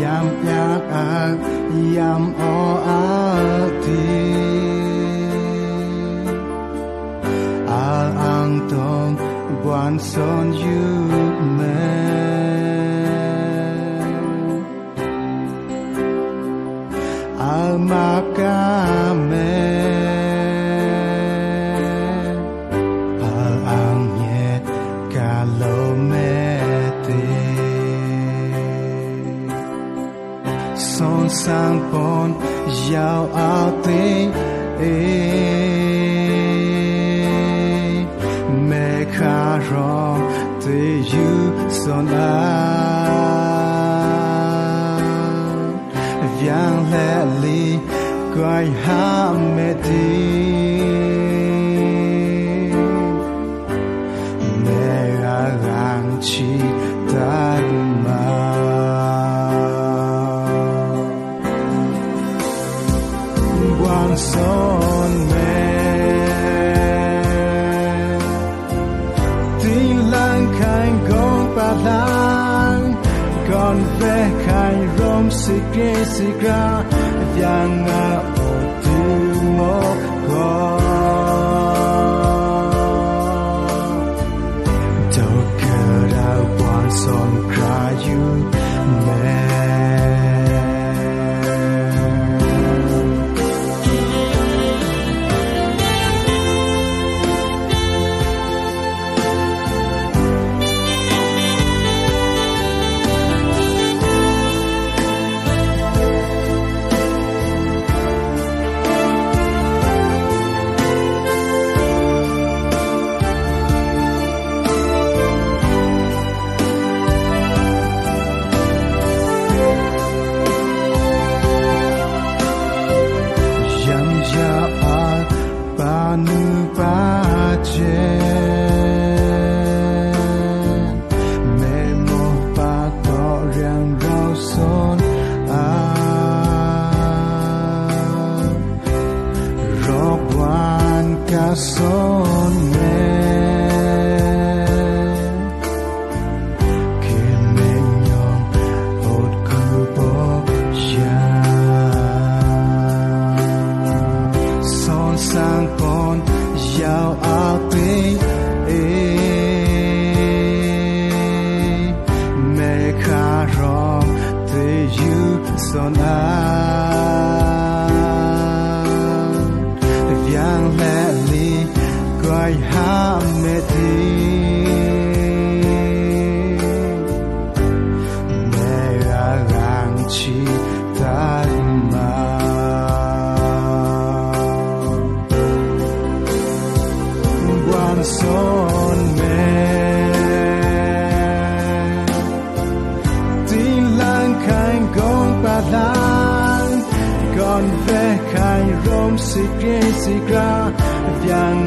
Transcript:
yam yak yam o ati ang tong buan son yu me al makame al ang ye kalomete son sang pon yao ao ting Karong to you son Viang Lely Quay Hamedi Mera Rang Chi Dharma One son Con ve khai rom sigra yang o tu mo go do kara wan son cry you me son me que me nyong hot ku bo ya son sang pon yao ao te me kha rong te you son Quay Hamedi Mera Rang Chi Dharma One son me Tin lang kain gong pa lang Con ve khai rom sigra Viang